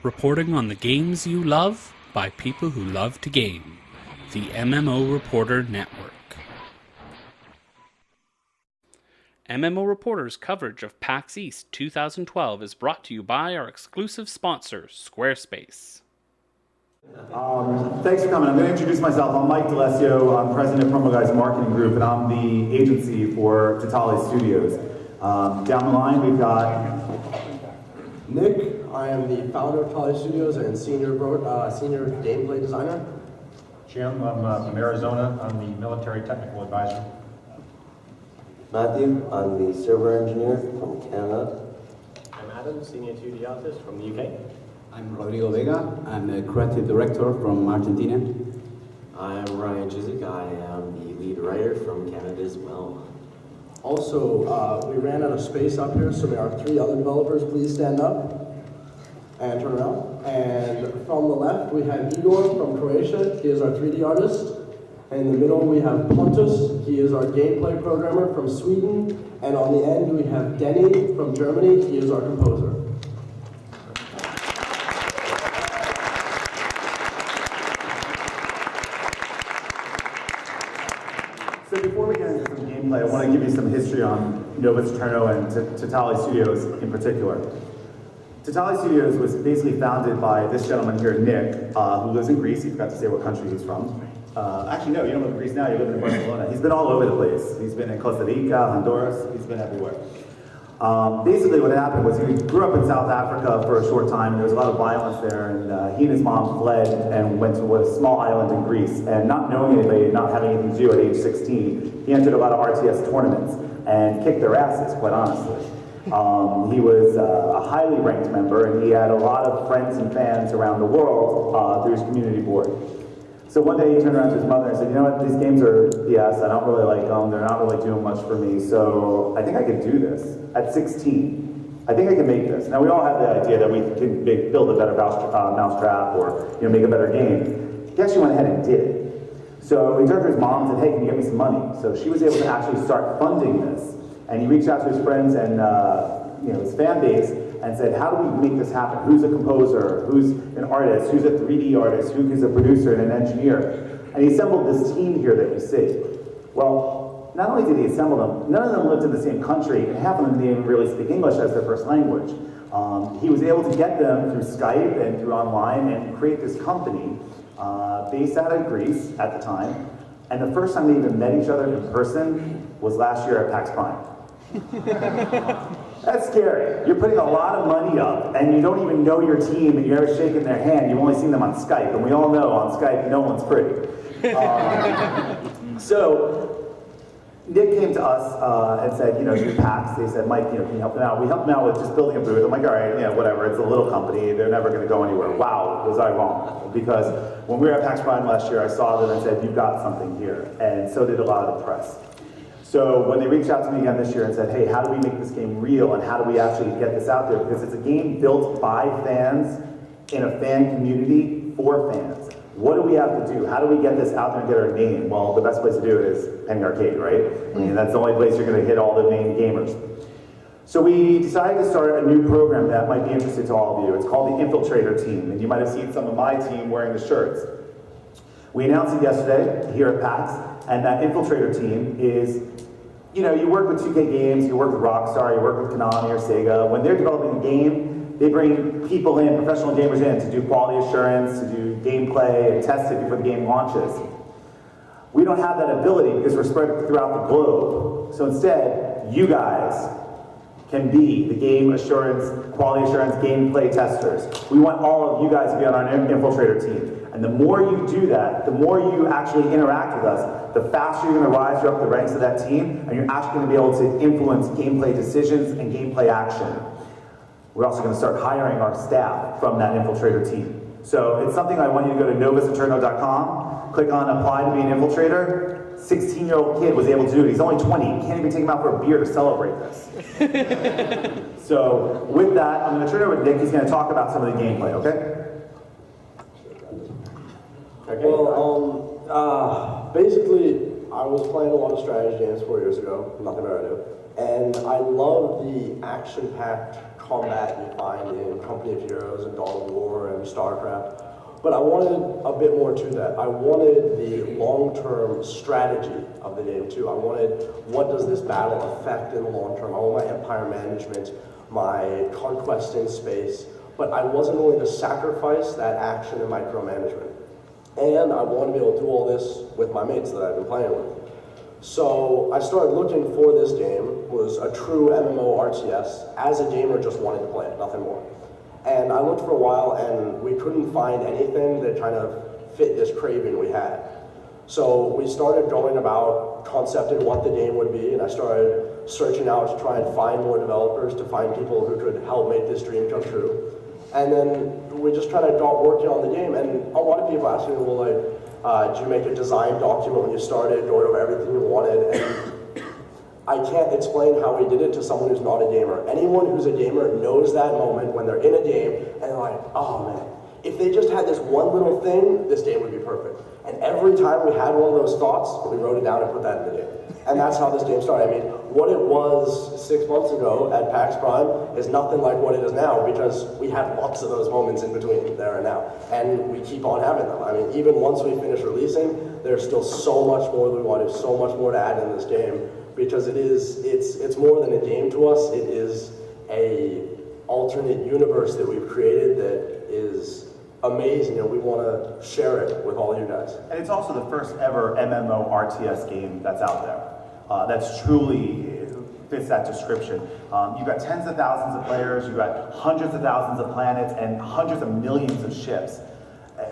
reporting on the games you love by people who love to game. The MMO Reporter Network. MMO Reporter's coverage of PAX East 2012 is brought to you by our exclusive sponsor, Squarespace. Thanks for coming. I'm going to introduce myself. I'm Mike D'Alessio. I'm president of Promo Guys Marketing Group, and I'm the agency for Totale Studios. Down the line, we've got Nick. I am the founder of Totale Studios and senior gameplay designer. Jim, I'm from Arizona. I'm the military technical advisor. Matthew, I'm the server engineer from Canada. I'm Adam, senior 2D artist from the UK. I'm Rodrigo Vega. I'm the creative director from Argentina. I'm Ryan Chizik. I am the lead writer from Canada as well. Also, we ran out of space up here, so there are 3 other developers. Please stand up and turn around. And from the left, we have Igor from Croatia. He is our 3D artist. In the middle, we have Pontus. He is our gameplay programmer from Sweden. And on the end, we have Denny from Germany. He is our composer. So before we get into some gameplay, I want to give you some history on Novus Aeterno and Totale Studios in particular. Totale Studios was basically founded by this gentleman here, Nick, who lives in Greece. He forgot to say what country he's from. Actually, no, you don't live in Greece now, you live in Barcelona. He's been all over the place. He's been in Costa Rica, Honduras, he's been everywhere. Basically what happened was he grew up in South Africa for a short time, and there was a lot of violence there, and he and his mom fled and went to a small island in Greece, and not knowing anybody, not having anything to do at age 16, he entered a lot of RTS tournaments and kicked their asses, quite honestly. He was a highly ranked member, and he had a lot of friends and fans around the world through his community board. So one day he turned around to his mother and said, you know what, these games are BS, I don't really like them, they're not really doing much for me, so I think I could do this. At 16, I think I can make this. Now we all have the idea that we can build a better mousetrap or make a better game. He actually went ahead and did it. So he turned to his mom and said, hey, can you get me some money? So she was able to actually start funding this. And he reached out to his friends and his fan base and said, how do we make this happen? Who's a composer? Who's an artist? Who's a 3D artist? Who is a producer and an engineer? And he assembled this team here that you see. Well, not only did he assemble them, none of them lived in the same country, and half of them didn't even really speak English as their first language. He was able to get them through Skype and through online and create this company based out of Greece at the time. And the first time they even met each other in person was last year at PAX Prime. That's scary. You're putting a lot of money up, and you don't even know your team, and you're never shaking their hand. You've only seen them on Skype, and we all know on Skype, no one's pretty. So Nick came to us and said, do PAX. They said, Mike, can you help them out? We helped them out with just building a booth. I'm like, all right, whatever. It's a little company. They're never going to go anywhere. Wow, was I wrong? Because when we were at PAX Prime last year, I saw them and said, you've got something here. And so did a lot of the press. So when they reached out to me again this year and said, hey, how do we make this game real, and how do we actually get this out there? Because it's a game built by fans in a fan community for fans. What do we have to do? How do we get this out there and get our name? Well, the best place to do it is Penny Arcade, right? I mean, that's the only place you're going to hit all the main gamers. So we decided to start a new program that might be interesting to all of you. It's called the Infiltrator Team, and you might have seen some of my team wearing the shirts. We announced it yesterday here at PAX, and that Infiltrator Team is, you work with 2K Games, you work with Rockstar, you work with Konami or Sega. When they're developing a game, they bring people in, professional gamers in, to do quality assurance, to do gameplay, and test it before the game launches. We don't have that ability because we're spread throughout the globe. So instead, you guys can be the game assurance, quality assurance, gameplay testers. We want all of you guys to be on our Infiltrator team. And the more you do that, the more you actually interact with us, the faster you're going to rise up the ranks of that team, and you're actually going to be able to influence gameplay decisions and gameplay action. We're also going to start hiring our staff from that Infiltrator team. So it's something I want you to go to novusaeterno.com, click on apply to be an infiltrator. 16-year-old kid was able to do it. He's only 20. You can't even take him out for a beer to celebrate this. So with that, I'm going to turn it over to Nick. He's going to talk about some of the gameplay, okay? Well, basically, I was playing a lot of strategy games 4 years ago, nothing better to do, and I love the action-packed combat you find in Company of Heroes and Dawn of War and StarCraft. But I wanted a bit more to that. I wanted the long-term strategy of the game too. I wanted, what does this battle affect in the long term? I want my empire management, my conquest in space, but I wasn't willing to sacrifice that action and micromanagement. And I wanted to be able to do all this with my mates that I've been playing with. So I started looking for this game. It was a true MMORTS. As a gamer, just wanted to play it, nothing more. And I looked for a while and we couldn't find anything that kind of fit this craving we had. So we started going about concepting what the game would be, and I started searching out to try and find more developers, to find people who could help make this dream come true. And then we just kind of got working on the game, and a lot of people asked me, well, like, did you make a design document when you started, going over everything you wanted? And I can't explain how we did it to someone who's not a gamer. Anyone who's a gamer knows that moment when they're in a game and they're like, oh man, if they just had this one little thing, this game would be perfect. And every time we had one of those thoughts, we wrote it down and put that in the game. And that's how this game started. I mean, what it was 6 months ago at PAX Prime is nothing like what it is now, because we had lots of those moments in between there and now. And we keep on having them. I mean, even once we finish releasing, there's still so much more that we want. There's so much more to add in this game, because it's more than a game to us. It is a alternate universe that we've created that is amazing, and we want to share it with all you guys. And it's also the first ever MMORTS game that's out there. That's truly fits that description. You've got tens of thousands of players, you've got hundreds of thousands of planets, and hundreds of millions of ships.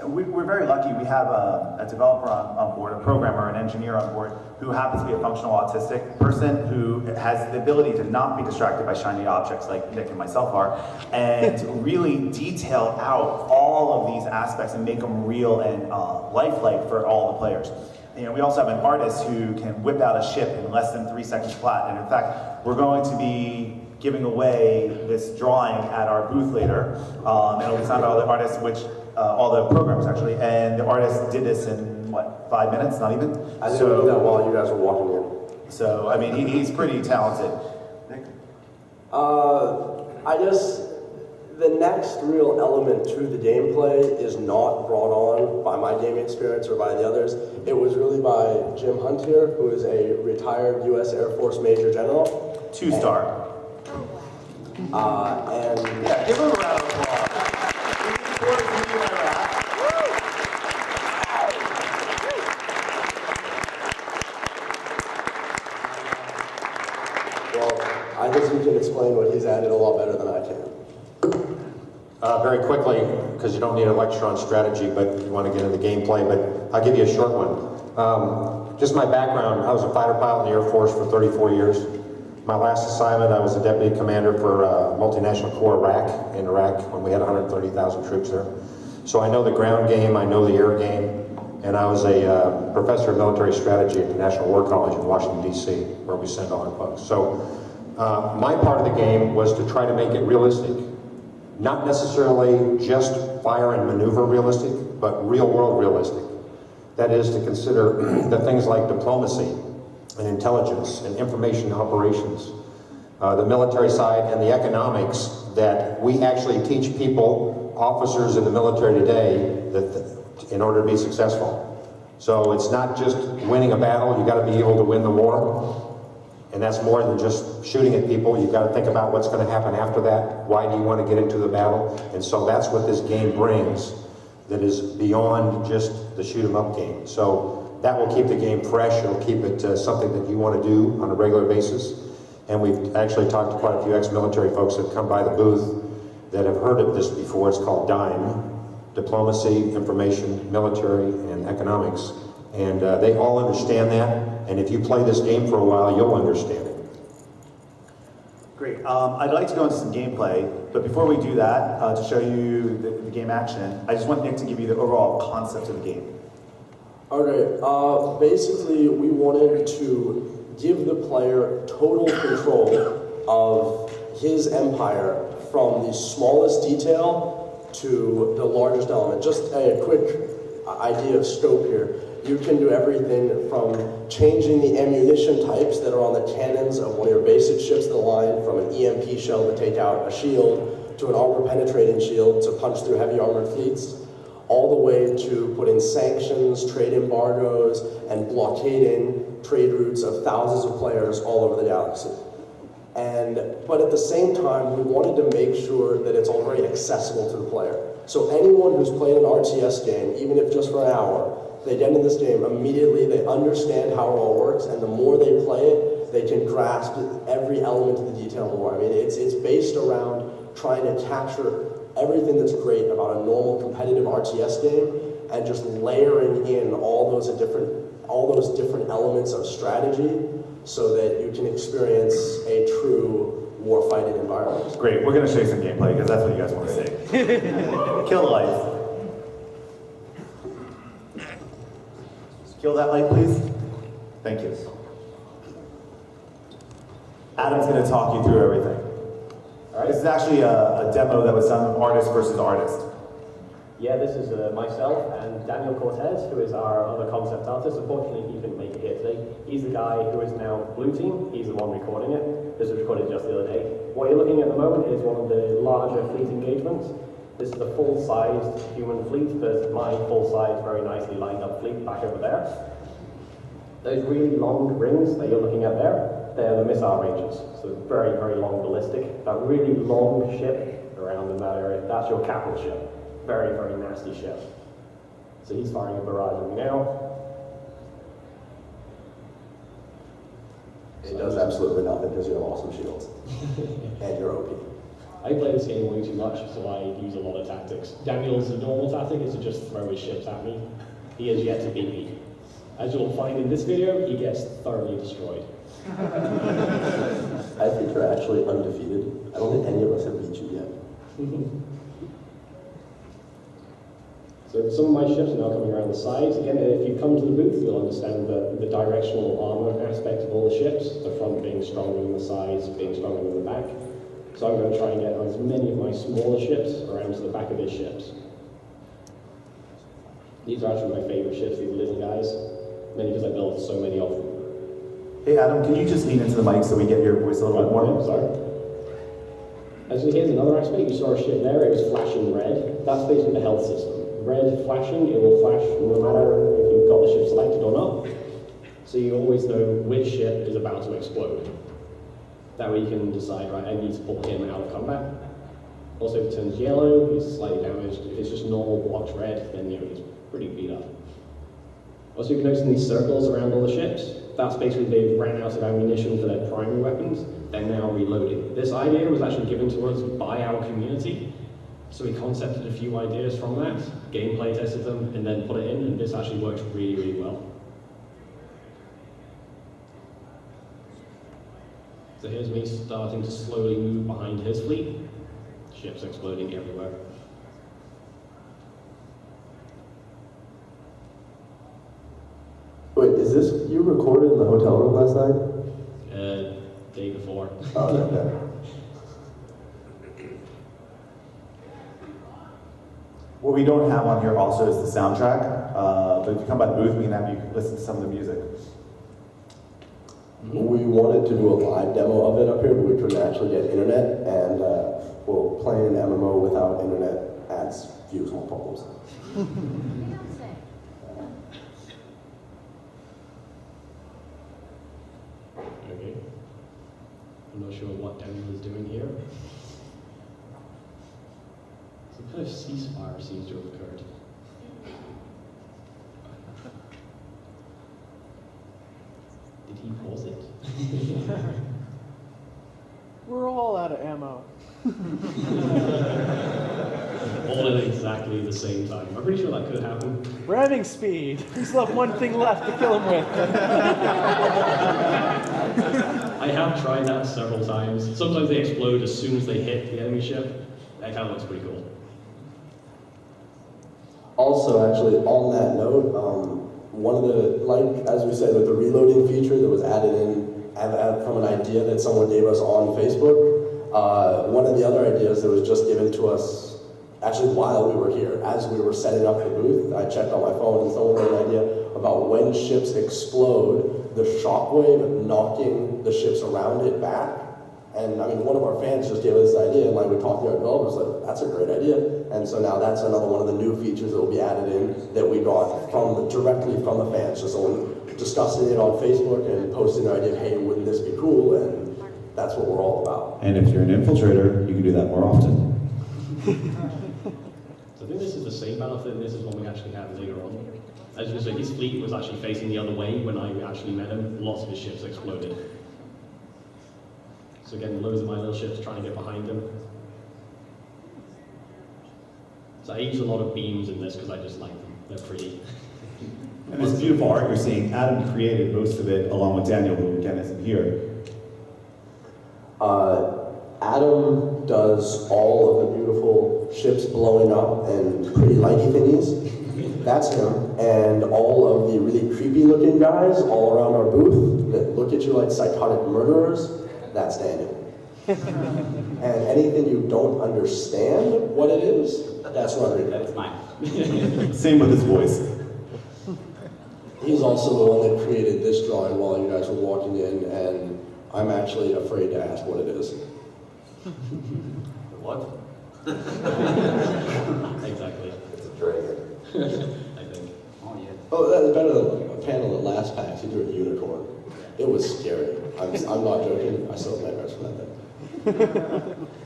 We're very lucky. We have a developer on board, a programmer, an engineer on board, who happens to be a functional autistic person who has the ability to not be distracted by shiny objects like Nick and myself are, and really detail out all of these aspects and make them real and lifelike for all the players. You know, we also have an artist who can whip out a ship in less than 3 seconds flat, and in fact, we're going to be giving away this drawing at our booth later, and it'll be signed by all the artists, which all the programs actually, and the artist did this in what, 5 minutes? Not even. I didn't do that while you guys were walking in. So I mean, he's pretty talented. Nick? I guess the next real element to the gameplay is not brought on by my gaming experience or by the others. It was really by Jim Hunt here, who is a retired U.S. Air Force Major General. 2-star. And Yeah, give him a round of applause. well, I guess you can explain what he's added a lot better than I can. Very quickly, because you don't need a lecture on strategy, but you want to get into the gameplay, but I'll give you a short one. Just my background, I was a fighter pilot in the Air Force for 34 years. My last assignment, I was a deputy commander for multinational corps Iraq, in Iraq, when we had 130,000 troops there. So I know the ground game, I know the air game, and I was a professor of military strategy at the National War College in Washington, D.C., where we send all our folks. So my part of the game was to try to make it realistic. Not necessarily just fire and maneuver realistic, but real-world realistic. That is to consider the things like diplomacy and intelligence and information operations, the military side and the economics that we actually teach people, officers in the military today, that in order to be successful. So it's not just winning a battle, you got to be able to win the war. And that's more than just shooting at people. You've got to think about what's going to happen after that. Why do you want to get into the battle? And so that's what this game brings, that is beyond just the shoot 'em up game. So that will keep the game fresh. It'll keep it something that you want to do on a regular basis. And we've actually talked to quite a few ex-military folks that have come by the booth that have heard of this before. It's called DIME, Diplomacy, Information, Military, and Economics. And they all understand that. And if you play this game for a while, you'll understand it. Great. I'd like to go into some gameplay, but before we do that, to show you the game action, I just want Nick to give you the overall concept of the game. Okay, basically we wanted to give the player total control of his empire from the smallest detail to the largest element. Just a quick idea of scope here. You can do everything from changing the ammunition types that are on the cannons of one of your basic ships of the line, from an EMP shell to take out a shield, to an armor-penetrating shield to punch through heavy armored fleets, all the way to putting sanctions, trade embargoes, and blockading trade routes of thousands of players all over the galaxy. But at the same time, we wanted to make sure that it's all very accessible to the player. So anyone who's played an RTS game, even if just for an hour, they get into this game, immediately they understand how it all works, and the more they play it, they can grasp every element of the detail more. I mean, it's based around trying to capture everything that's great about a normal competitive RTS game, and just layering in all those different elements of strategy, so that you can experience a true warfighting environment. Great, we're going to show you some gameplay because that's what you guys want to see. Kill the lights. Kill that light, please. Thank you. Adam's going to talk you through everything. All right. This is actually a demo that was done of artist versus artist. Yeah, this is myself and Daniel Cortez, who is our other concept artist. Unfortunately, he couldn't make it here today. He's the guy who is now Blue Team. He's the one recording it. This was recorded just the other day. What you're looking at the moment is one of the larger fleet engagements. This is the full-sized human fleet versus my full-sized, very nicely lined up fleet back over there. Those really long rings that you're looking at there, they're the missile ranges. So very, very long ballistic. That really long ship around in that area, that's your capital ship. Very, very nasty ship. So he's firing a barrage at me now. It does absolutely nothing because you have awesome shields. And you're OP. I play this game way too much, so I use a lot of tactics. Daniel's normal tactic is to just throw his ships at me. He has yet to beat me. As you'll find in this video, he gets thoroughly destroyed. I think you're actually undefeated. I don't think any of us have beat you yet. So some of my ships are now coming around the sides. Again, if you come to the booth, you'll understand the directional armor aspect of all the ships. The front being stronger than the sides, being stronger than the back. So I'm going to try and get as many of my smaller ships around to the back of his ships. These are actually my favorite ships, these little guys. Mainly because I built so many of them. Hey Adam, can you just lean into the mic so we get your voice a little bit more? Sorry. Actually, here's another aspect. You saw a ship there, it was flashing red. That's basically the health system. Red flashing, it will flash no matter if you've got the ship selected or not. So you always know which ship is about to explode. That way you can decide, right, I need to pull him out of combat. Also, if it turns yellow, he's slightly damaged. If it's just normal blocked red, then he's pretty beat up. Also, you can notice in these circles around all the ships, that's basically they've ran out of ammunition for their primary weapons. They're now reloading. This idea was actually given to us by our community. So we concepted a few ideas from that, gameplay tested them, and then put it in, and this actually works really, really well. So here's me starting to slowly move behind his fleet. Ships exploding everywhere. Wait, is this you recorded in the hotel room last night? Day before. Oh, okay. What we don't have on here also is the soundtrack, but if you come by the booth, we can have you listen to some of the music. We wanted to do a live demo of it up here, but we couldn't actually get internet, and well, playing an MMO without internet adds few small problems. Okay. I'm not sure what Daniel is doing here. Some kind of ceasefire seems to have occurred. Did he pause it? We're all out of ammo. All at exactly the same time. I'm pretty sure that could happen. Ramming speed. We still have one thing left to kill him with. I have tried that several times. Sometimes they explode as soon as they hit the enemy ship. That kind of looks pretty cool. Also, actually, on that note, one of the, like, as we said, with the reloading feature that was added in from an idea that someone gave us on Facebook, one of the other ideas that was just given to us, actually while we were here, as we were setting up the booth, I checked on my phone and someone had an idea about when ships explode, the shockwave knocking the ships around it back. And I mean, one of our fans just gave us this idea, and like we talked to our developers, like, that's a great idea. And so now that's another one of the new features that will be added in that we got directly from the fans. So someone discussing it on Facebook and posting their idea of, hey, wouldn't this be cool? And that's what we're all about. And if you're an infiltrator, you can do that more often. So I think this is the same battlefield, and this is one we actually have later on. As you can see, his fleet was actually facing the other way when I actually met him. Lots of his ships exploded. So again, loads of my little ships trying to get behind him. So I use a lot of beams in this because I just like them. They're pretty. And this beautiful art you're seeing, Adam created most of it along with Daniel, who again isn't here. Adam does all of the beautiful ships blowing up and pretty lighty thingies. That's him. And all of the really creepy looking guys all around our booth that look at you like psychotic murderers, that's Daniel. And anything you don't understand what it is, that's Rodrigo. That's mine. Same with his voice. He's also the one that created this drawing while you guys were walking in, and I'm actually afraid to ask what it is. What? Exactly. It's a dragon. I think. Oh, yeah. Oh, that's better than a panel at last PAX. He drew a unicorn. It was scary. I'm not joking. I still have nightmares from that thing.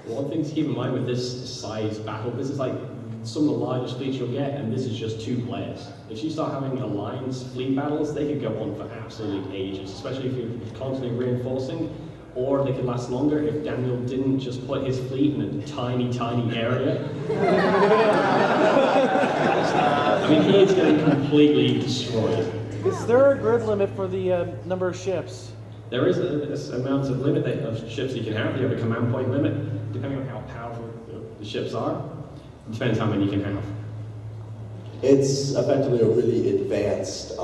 One thing to keep in mind with this size battle, this is like some of the largest fleets you'll get, and this is just 2 players. If you start having alliance fleet battles, they could go on for absolute ages, especially if you're constantly reinforcing, or they could last longer if Daniel didn't just put his fleet in a tiny, tiny area. I mean, he is getting completely destroyed. Is there a grid limit for the number of ships? There is a amount of limit of ships you can have. You have a command point limit, depending on how powerful the ships are. It depends how many you can have. It's effectively a really advanced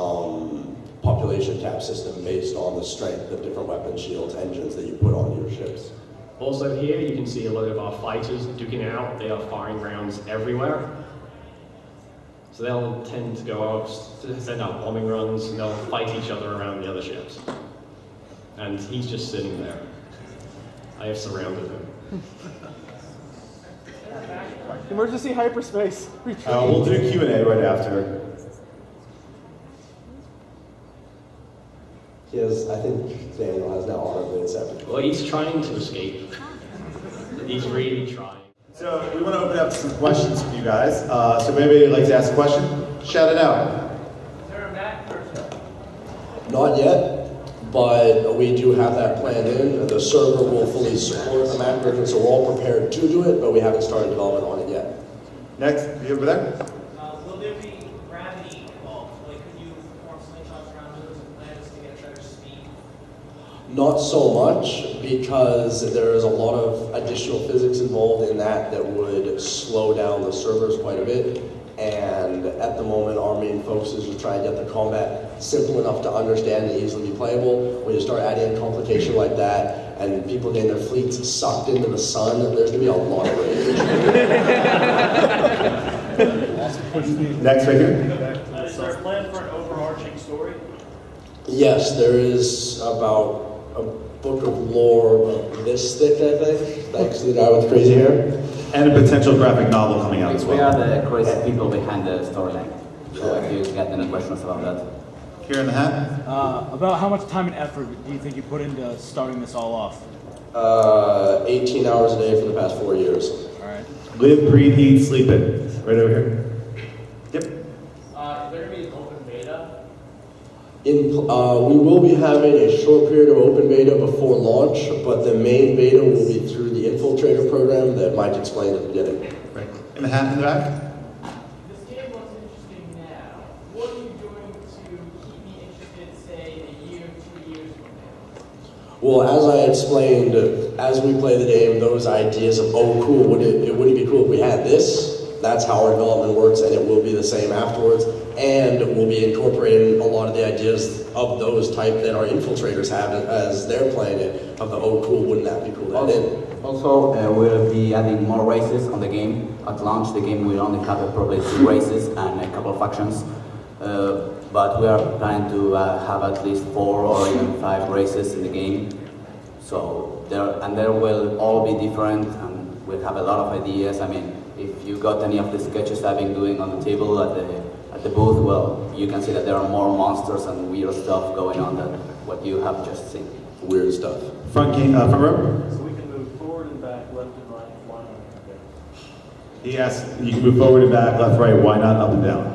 population cap system based on the strength of different weapon shields, engines that you put onto your ships. Also here, you can see a lot of our fighters duking it out. They are firing rounds everywhere. So they'll tend to go out, to send out bombing runs, and they'll fight each other around the other ships. And he's just sitting there. I have surrounded him. Emergency hyperspace. We'll do Q&A right after. He has, I think Daniel has now honorably accepted. Well, he's trying to escape. He's really trying. So we want to open up to some questions from you guys. So maybe you'd like to ask a question? Shout it out. Is there a Mac version? Not yet, but we do have that planned in. The server will fully support the Mac version, so we're all prepared to do it, but we haven't started development on it yet. Next, you over there? Will there be gravity involved? Like, could you perform slingshots around those and planets to get better speed? Not so much, because there is a lot of additional physics involved in that that would slow down the servers quite a bit. And at the moment, our main focus is to try and get the combat simple enough to understand and easily be playable. When you start adding a complication like that, and people getting their fleets sucked into the sun, there's going to be a lot of rage. Next, right here. Is there a plan for an overarching story? Yes, there is about a book of lore about this thick, I think, thanks to the guy with crazy hair. And a potential graphic novel coming out as We well. are the crazy people behind the storyline. So if you get any questions about that. Here in the hat. About how much time and effort do you think you put into starting this all off? 18 hours a day for the past 4 years. All right. Live, breathe, eat, sleep it. Right over here. Yep. Is there going to be an open beta? We will be having a short period of open beta before launch, but the main beta will be through the infiltrator program that Mike explained at the beginning. Right. In the hat in the back. This game looks interesting now. What are you doing to keep me interested, say, a year, 2 years from now? Well, as I explained, as we play the game, those ideas of, oh, cool, wouldn't it be cool if we had this? That's how our development works, and it will be the same afterwards. And we'll be incorporating a lot of the ideas of those type that our infiltrators have as they're playing it, of the, oh, cool, wouldn't that be cool to add in? Also, we'll be adding more races on the game. At launch, the game will only have probably 2 races and a couple of factions. but we are planning to have at least 4 or even 5 races in the game. So there will all be different, and we'll have a lot of ideas. I mean, if you got any of the sketches I've been doing on the table at the booth, well, you can see that there are more monsters and weird stuff going on than what you have just seen. Weird stuff. Front row. So we can move forward and back, left and right, why not? He asked, you can move forward and back, left, right, why not up and down?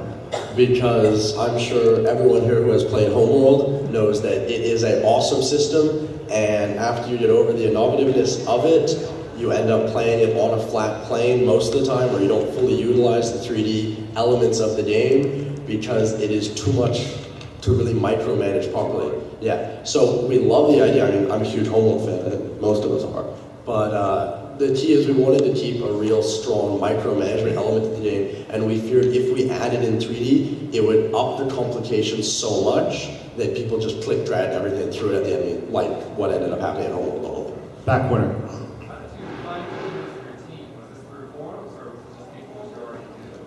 Because I'm sure everyone here who has played Homeworld knows that it is an awesome system, and after you get over the innovativeness of it, you end up playing it on a flat plane most of the time, where you don't fully utilize the 3D elements of the game because it is too much to really micromanage properly. Yeah, so we love the idea. I mean, I'm a huge Homeworld fan, and most of us are, but the key is we wanted to keep a real strong micromanagement element to the game, and we feared if we added in 3D, it would up the complications so much that people just click, drag everything through it at the end, like what ended up happening at Homeworld. Back corner.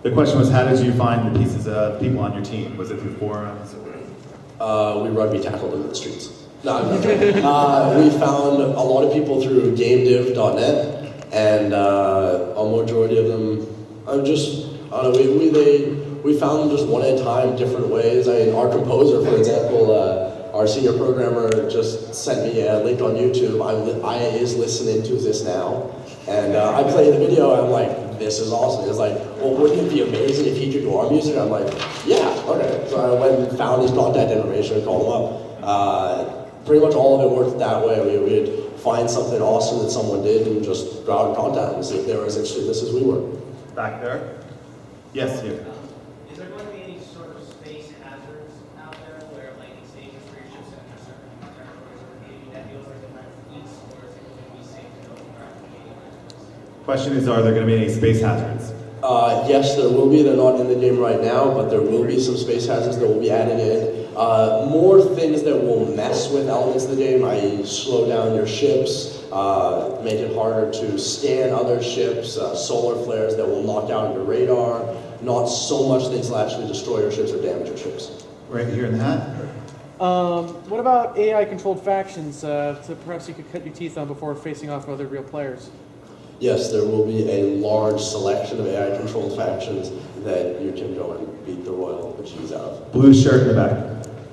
The question was, how did you find the pieces of people on your team? Was it through forums? We rugby tackled them in the streets. No, I'm not joking. We found a lot of people through gamediv.net, and a majority of them, we found them just one at a time, different ways. I mean, our composer, for example, our senior programmer just sent me a link on YouTube. I is listening to this now, and I played the video, and I'm like, this is awesome. It's like, well, wouldn't it be amazing if he could do our music? I'm like, yeah, okay. So I went and found his contact information and called him up. Pretty much all of it worked that way. We'd find something awesome that someone did and just go out and contact them and see if they were as interested in this as we were. Back there? Yes, here. Is there going to be any sort of space hazards out there where landing stages for your ships enter certain territories or maybe nebulas or different fleets, or is it going to be safe to go around the Question is, are there going to be any space hazards? Yes, there will be. They're not in the game right now, but there will be some space hazards that will be added in. More things that will mess with elements of the game, i.e. slow down your ships, make it harder to scan other ships, solar flares that will knock out your radar, not so much things that actually destroy your ships or damage your ships. Right here in the hat. What about AI-controlled factions? So perhaps you could cut your teeth on before facing off with other real players. Yes, there will be a large selection of AI-controlled factions that you can go and beat the royal bejesus out of. Blue shirt in the back.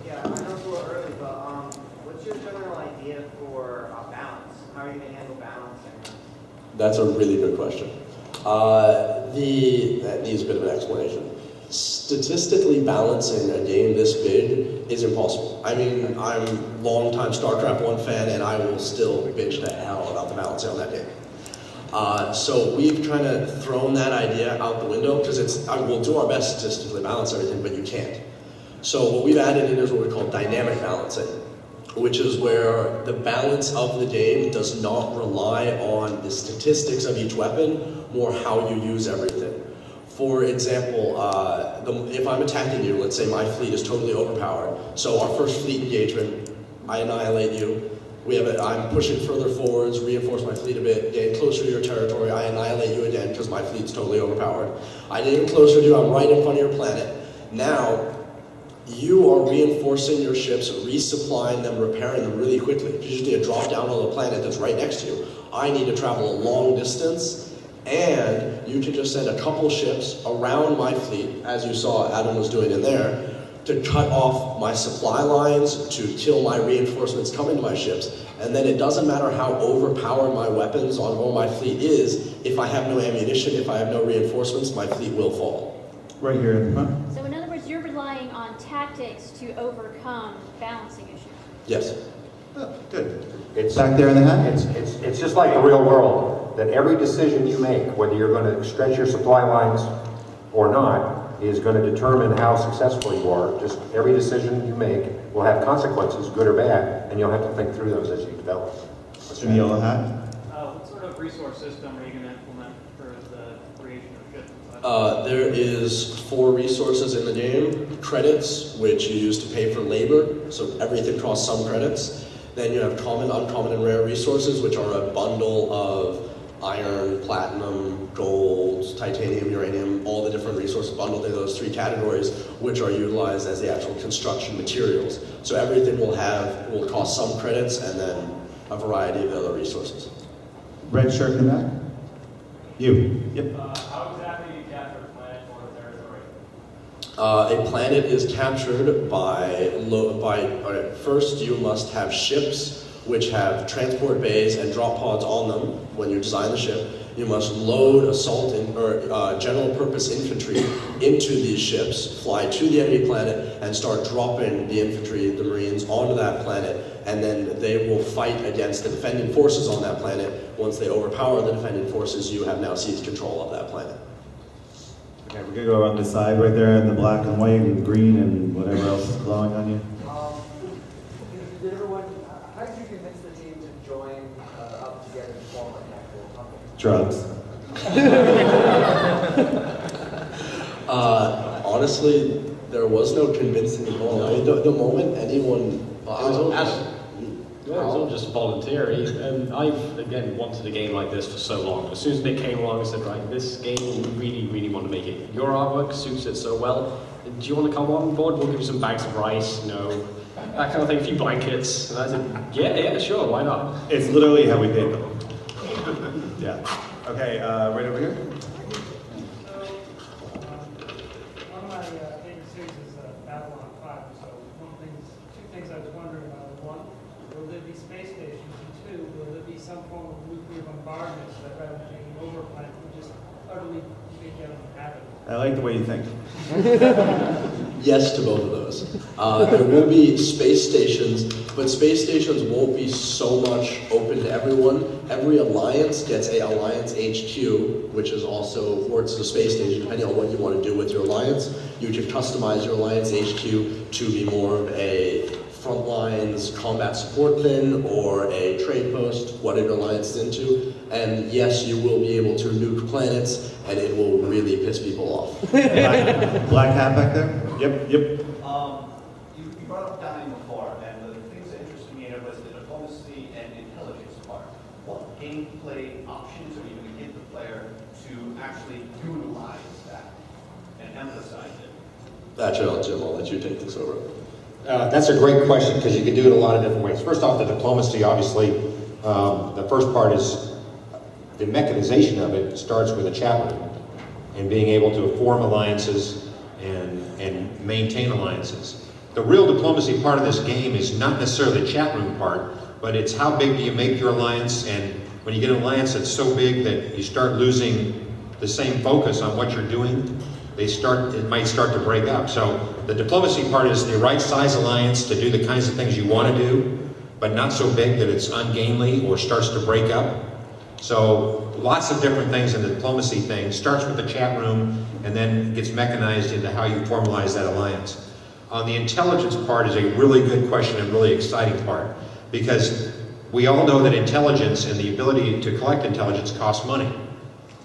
Yeah, I know it's a little early, but what's your general idea for balance? How are you going to handle balance? That's a really good question. That needs a bit of an explanation. Statistically balancing a game this big is impossible. I mean, I'm a long-time StarCraft 1 fan, and I will still bitch to hell about the balancing on that game. So we've kind of thrown that idea out the window because we'll do our best to statistically balance everything, but you can't. So what we've added in is what we call dynamic balancing, which is where the balance of the game does not rely on the statistics of each weapon, more how you use everything. For example, if I'm attacking you, let's say my fleet is totally overpowered. So our first fleet engagement, I annihilate you. I'm pushing further forwards, reinforce my fleet a bit, get closer to your territory, I annihilate you again because my fleet's totally overpowered. I get even closer to you, I'm right in front of your planet. Now, you are reinforcing your ships, resupplying them, repairing them really quickly. You just need to drop down on the planet that's right next to you. I need to travel a long distance, and you can just send a couple ships around my fleet, as you saw Adam was doing in there, to cut off my supply lines, to kill my reinforcements coming to my ships. And then it doesn't matter how overpowered my weapons or my fleet is, if I have no ammunition, if I have no reinforcements, my fleet will fall. Right here in the front. So in other words, you're relying on tactics to overcome balancing issues. Yes. Oh, good. It's back there in the hat. It's just like the real world, that every decision you make, whether you're going to stretch your supply lines or not, is going to determine how successful you are. Just every decision you make will have consequences, good or bad, and you'll have to think through those as you develop. In the yellow hat. What sort of resource system are you going to implement for the creation of ships? There is 4 resources in the game. Credits, which you use to pay for labor, so everything costs some credits. Then you have common, uncommon, and rare resources, which are a bundle of iron, platinum, gold, titanium, uranium, all the different resources bundled into those 3 categories, which are utilized as the actual construction materials. So everything will cost some credits and then a variety of other resources. Red shirt in the back. You. Yep. How exactly do you capture a planet or territory? A planet is captured by first you must have ships which have transport bays and drop pods on them when you design the ship. You must load assault or general purpose infantry into these ships, fly to the enemy planet, and start dropping the infantry, the Marines, onto that planet, and then they will fight against the defending forces on that planet. Once they overpower the defending forces, you have now seized control of that planet. Okay, we're gonna go around the side right there in the black and white and green and whatever else is glowing on you. Did everyone, how did you convince the team to join up together to form an actual company? Drugs. Honestly, there was no convincing at all. I mean, the moment anyone... It was all just voluntary, and I've, again, wanted a game like this for so long. As soon as Nick came along and said, right, this game, we really, really want to make it. Your artwork suits it so well. Do you want to come on board? We'll give you some bags of rice, that kind of thing, a few blankets. And I said, yeah, sure, why not? It's literally how we did them. Yeah. Okay, right over here. One of my favorite series is Babylon 5, so two things I was wondering about. One, will there be space stations? And two, will there be some form of nuclear bombardment that rather than taking over a planet, would just utterly make it uninhabitable? I like the way you think. Yes to both of those. There will be space stations, but space stations won't be so much open to everyone. Every alliance gets a alliance HQ, which is also, or it's a space station, depending on what you want to do with your alliance. You can customize your alliance HQ to be more of a front lines combat support thing or a trade post, whatever your alliance is into. And yes, you will be able to nuke planets, and it will really piss people off. Black hat back there? Yep. You brought up Downing before, and the things that interested me in it was the diplomacy and intelligence part. What gameplay options are you going to give the player to actually utilize that and emphasize it? Actually, Jim, I'll let you take this over. That's a great question because you can do it a lot of different ways. First off, the diplomacy, obviously, the first part is the mechanization of it starts with a chat room and being able to form alliances and maintain alliances. The real diplomacy part of this game is not necessarily the chat room part, but it's how big do you make your alliance, and when you get an alliance that's so big that you start losing the same focus on what you're doing, it might start to break up. So the diplomacy part is the right size alliance to do the kinds of things you want to do, but not so big that it's ungainly or starts to break up. So lots of different things in the diplomacy thing. Starts with the chat room and then gets mechanized into how you formalize that alliance. On the intelligence part is a really good question and really exciting part, because we all know that intelligence and the ability to collect intelligence costs money.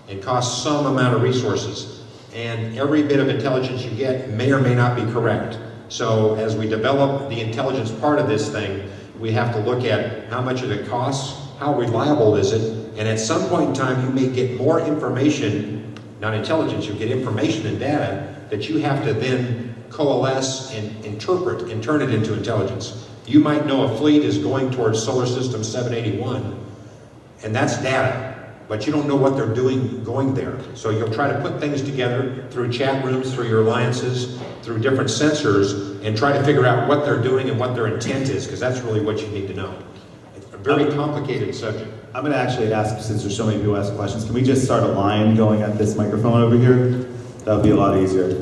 It costs some amount of resources. And every bit of intelligence you get may or may not be correct. So as we develop the intelligence part of this thing, we have to look at how much it costs, how reliable is it, and at some point in time you may get more information, not intelligence, you get information and data that you have to then coalesce and interpret and turn it into intelligence. You might know a fleet is going towards solar system 781, and that's data. But you don't know what they're doing going there. So you'll try to put things together through chat rooms, through your alliances, through different sensors, and try to figure out what they're doing and what their intent is, because that's really what you need to know. It's a very complicated subject. I'm going to actually ask, since there's so many people asking questions, can we just start a line going at this microphone over here? That would be a lot easier.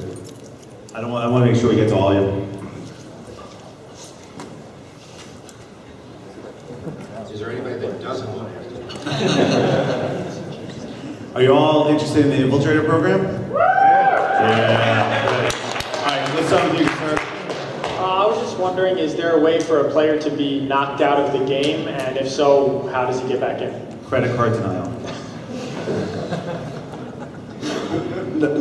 I want to make sure we get to all of you. Is there anybody that doesn't want to? Are you all interested in the infiltrator program? Yeah. All right, let's start with you, sir. I was just wondering, is there a way for a player to be knocked out of the game? And if so, how does he get back in? Credit card denial.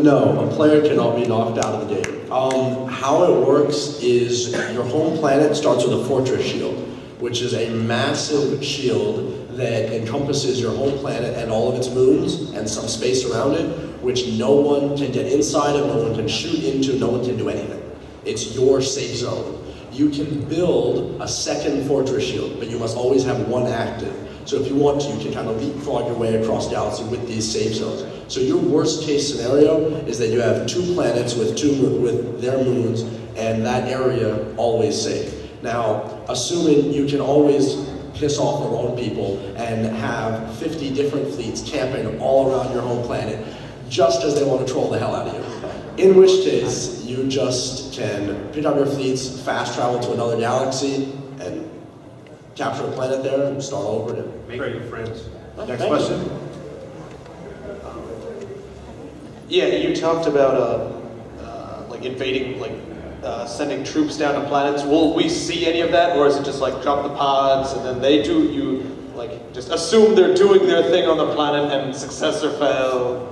No, a player cannot be knocked out of the game. How it works is your home planet starts with a fortress shield, which is a massive shield that encompasses your home planet and all of its moons and some space around it, which no one can get inside of, no one can shoot into, no one can do anything. It's your safe zone. You can build a second fortress shield, but you must always have one active. So if you want to, you can kind of leapfrog your way across galaxy with these safe zones. So your worst case scenario is that you have 2 planets with their moons, and that area always safe. Now, assuming you can always piss off the wrong people and have 50 different fleets camping all around your home planet, just as they want to troll the hell out of you. In which case, you just can pick up your fleets, fast travel to another galaxy, and capture a planet there and start all over again. Make new friends. Next question. Yeah, you talked about like invading, sending troops down to planets. Will we see any of that, or is it just like drop the pods and then they do? You like just assume they're doing their thing on the planet and success or fail?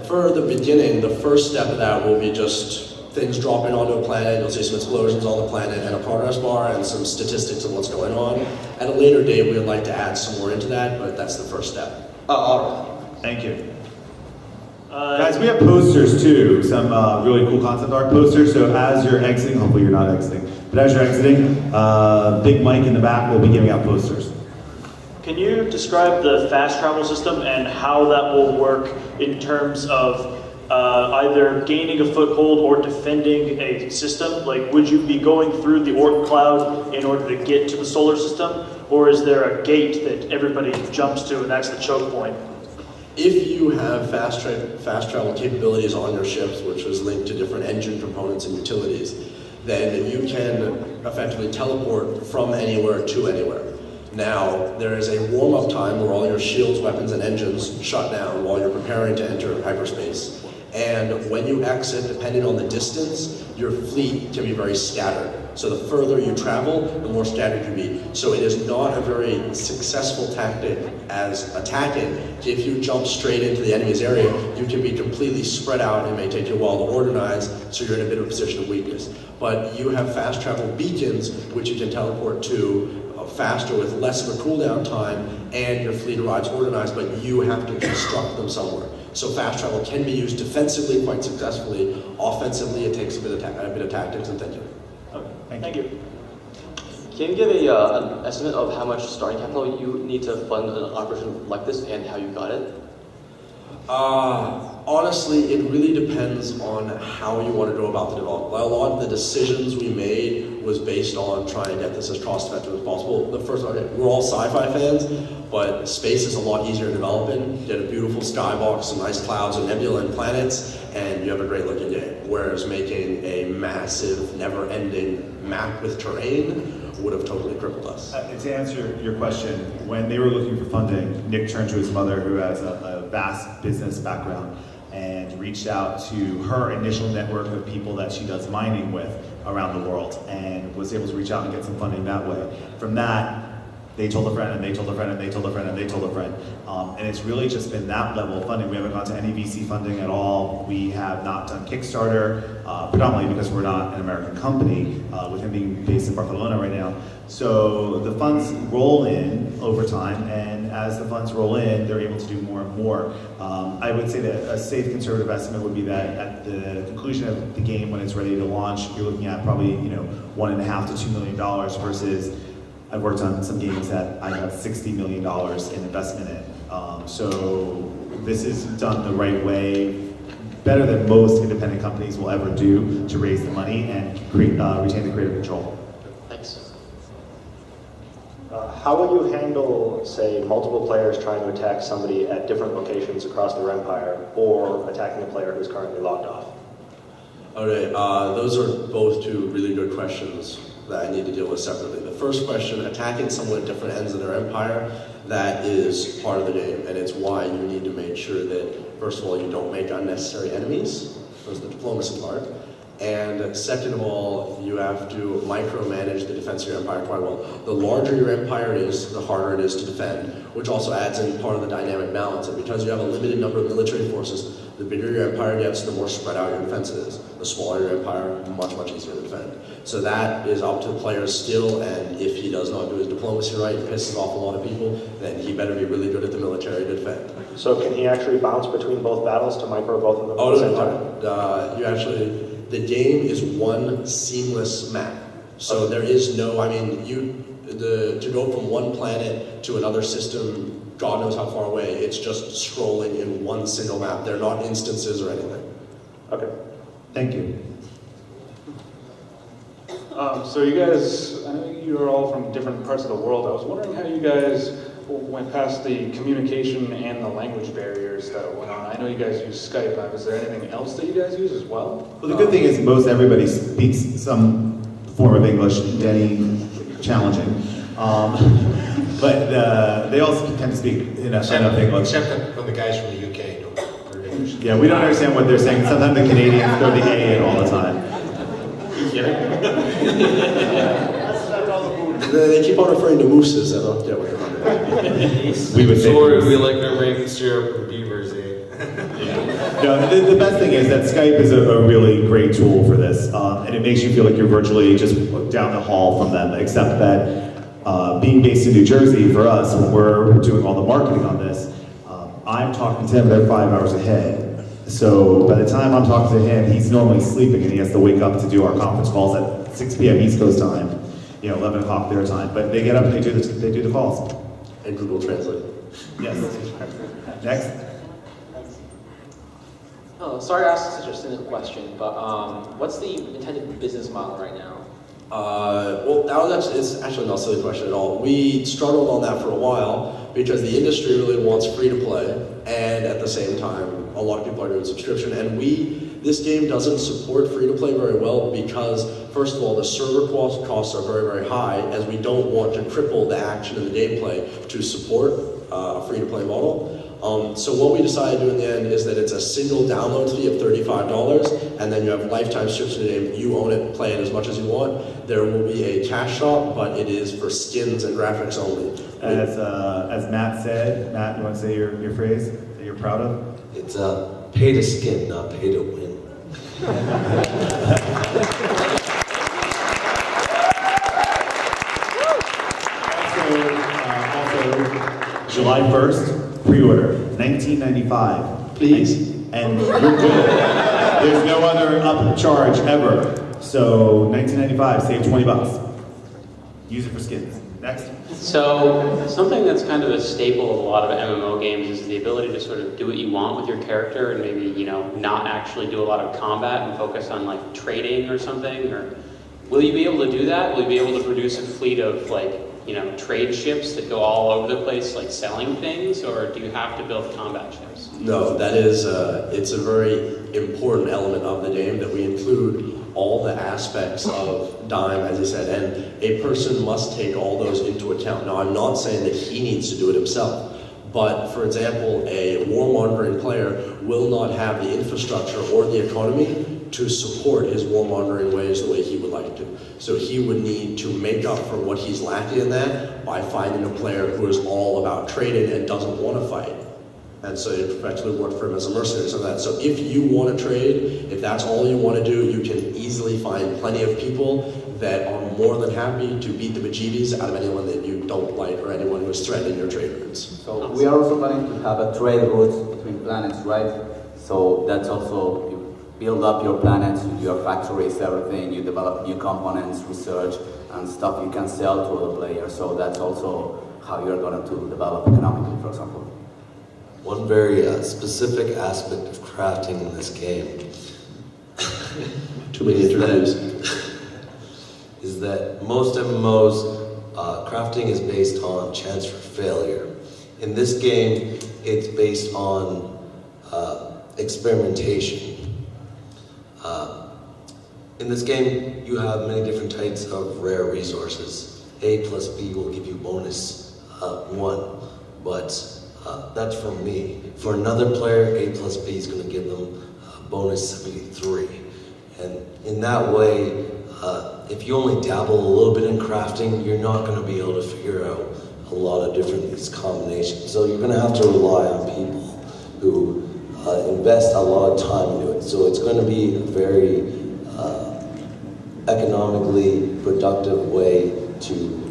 For the beginning, the first step of that will be just things dropping onto a planet. You'll see some explosions on the planet and a progress bar and some statistics of what's going on. At a later date, we would like to add some more into that, but that's the first step. All right. Thank you. Guys, we have posters too, some really cool concept art posters. So as you're exiting, hopefully you're not exiting, but as you're exiting, Big Mike in the back will be giving out posters. Can you describe the fast travel system and how that will work in terms of either gaining a foothold or defending a system? Like, would you be going through the Oort cloud in order to get to the solar system, or is there a gate that everybody jumps to and that's the choke point? If you have fast travel capabilities on your ships, which is linked to different engine components and utilities, then you can effectively teleport from anywhere to anywhere. Now, there is a warm-up time where all your shields, weapons, and engines shut down while you're preparing to enter hyperspace. And when you exit, depending on the distance, your fleet can be very scattered. So the further you travel, the more scattered you be. So it is not a very successful tactic as attacking. If you jump straight into the enemy's area, you can be completely spread out and it may take you a while to organize, so you're in a bit of a position of weakness. But you have fast travel beacons, which you can teleport to faster with less of a cooldown time, and your fleet arrives organized, but you have to construct them somewhere. So fast travel can be used defensively quite successfully. Offensively, it takes a bit of tactics and thinking. Okay, thank you. Can you give an estimate of how much starting capital you need to fund an operation like this and how you got it? Honestly, it really depends on how you want to go about the development. A lot of the decisions we made was based on trying to get this as cost effective as possible. The first, we're all sci-fi fans, but space is a lot easier to develop in. You get a beautiful skybox, some nice clouds and nebula and planets, and you have a great looking game. Whereas making a massive, never-ending map with terrain would have totally crippled us. To answer your question, when they were looking for funding, Nick turned to his mother, who has a vast business background, and reached out to her initial network of people that she does mining with around the world, and was able to reach out and get some funding that way. From that, they told a friend, and they told a friend, and they told a friend, and they told a friend. And it's really just been that level of funding. We haven't gone to any VC funding at all. We have not done Kickstarter, predominantly because we're not an American company, with him being based in Barcelona right now. So the funds roll in over time, and as the funds roll in, they're able to do more and more. I would say that a safe conservative estimate would be that at the conclusion of the game, when it's ready to launch, you're looking at probably $1.5 to $2 million versus I've worked on some games that I have $60 million in investment in. So this is done the right way, better than most independent companies will ever do to raise the money and retain the creative control. Thanks. How will you handle, say, multiple players trying to attack somebody at different locations across their empire, or attacking a player who's currently logged off? Okay, those are both two really good questions that I need to deal with separately. The first question, attacking someone at different ends of their empire, that is part of the game, and it's why you need to make sure that, first of all, you don't make unnecessary enemies. There's the diplomacy part. And second of all, you have to micromanage the defense of your empire quite well. The larger your empire is, the harder it is to defend, which also adds in part of the dynamic balance. And because you have a limited number of military forces, the bigger your empire gets, the more spread out your defense is. The smaller your empire, much, much easier to defend. So that is up to the player's skill, and if he does not do his diplomacy right and pisses off a lot of people, then he better be really good at the military to defend. So can he actually bounce between both battles to micro both of them at the same time? You actually, the game is one seamless map. So there is no, I mean, to go from one planet to another system, God knows how far away, it's just scrolling in one single map. They're not instances or anything. Okay. Thank you. So you guys, I know you're all from different parts of the world. I was wondering how you guys went past the communication and the language barriers that went on. I know you guys use Skype. Is there anything else that you guys use as well? Well, the good thing is most everybody speaks some form of English, Denny, challenging. But they also tend to speak enough English. Except for the guys from the UK. Yeah, we don't understand what they're saying. Sometimes the Canadians throw the A in all the time. They keep on referring to mooses. I don't get what they're on. We would say we like our maple syrup and beavers, No, the best thing is that Skype is a really great tool for this, and it makes you feel like you're virtually just down the hall from them, except that being based in New Jersey, for us, when we're doing all the marketing on this, I'm talking to him, they're 5 hours ahead. So by the time I'm talking to him, he's normally sleeping and he has to wake up to do our conference calls at 6 p.m. East Coast time, 11 o'clock their time, but they get up and they do the calls. And Google Translate. Yes. Next. Oh, sorry to ask such a cynical question, but what's the intended business model right now? Well, it's actually not a silly question at all. We struggled on that for a while because the industry really wants free to play, and at the same time, a lot of people are doing subscription. And this game doesn't support free to play very well because, first of all, the server costs are very, very high, as we don't want to cripple the action and the gameplay to support a free to play model. So what we decided to do in the end is that it's a single download fee of $35, and then you have lifetime subscription to the game. You own it, play it as much as you want. There will be a cash shop, but it is for skins and graphics only. As Matt said, Matt, you want to say your phrase that you're proud of? It's pay to skin, not pay to win. Also, July 1st, pre-order, $19.95. Please. And you're good. There's no other upcharge ever. So $19.95, save $20. Use it for skins. Next. So something that's kind of a staple of a lot of MMO games is the ability to sort of do what you want with your character and maybe, not actually do a lot of combat and focus on like trading or something. Or will you be able to do that? Will you be able to produce a fleet of trade ships that go all over the place like selling things, or do you have to build combat ships? No, that is, it's a very important element of the game that we include all the aspects of Dime, as you said, and a person must take all those into account. Now, I'm not saying that he needs to do it himself, but for example, a warmongering player will not have the infrastructure or the economy to support his warmongering ways the way he would like to. So he would need to make up for what he's lacking in that by finding a player who is all about trading and doesn't want to fight. And so it effectively worked for him as a mercenary. So if you want to trade, if that's all you want to do, you can easily find plenty of people that are more than happy to beat the bejeebies out of anyone that you don't like or anyone who is threatening your trade routes. So we are also planning to have a trade route between planets, right? So that's also, you build up your planets, your factories, everything, you develop new components, research, and stuff you can sell to other players. So that's also how you're going to develop economically, for example. One very specific aspect of crafting in this game Too many interviews. is that most MMOs, crafting is based on chance for failure. In this game, it's based on experimentation. In this game, you have many different types of rare resources. A plus B will give you bonus 1, but that's from me. For another player, A plus B is going to give them bonus 73. And in that way, if you only dabble a little bit in crafting, you're not going to be able to figure out a lot of different these combinations. So you're going to have to rely on people who invest a lot of time into it. So it's going to be a very economically productive way to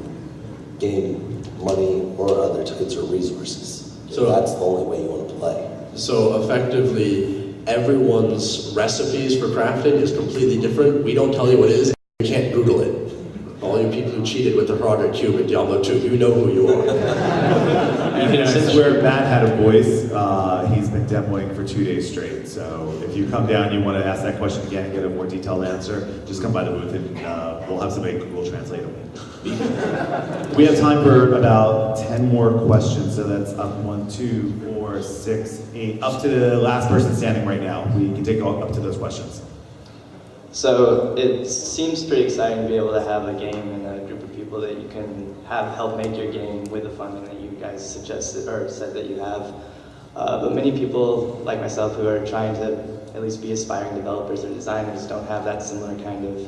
gain money or other types of resources. So that's the only way you want to play. So effectively, everyone's recipes for crafting is completely different. We don't tell you what it is. You can't Google it. All you people who cheated with the Project Cube in Diablo 2, you know who you are. And since where Matt had a voice, he's been demoing for 2 days straight. So if you come down and you want to ask that question again and get a more detailed answer, just come by the booth and we'll have somebody Google translate them. We have time for about 10 more questions. So that's up 1, 2, 4, 6, 8, up to the last person standing right now. We can take up to those questions. So it seems pretty exciting to be able to have a game and a group of people that you can have help make your game with the funding that you guys suggested or said that you have. But many people, like myself, who are trying to at least be aspiring developers or designers don't have that similar kind of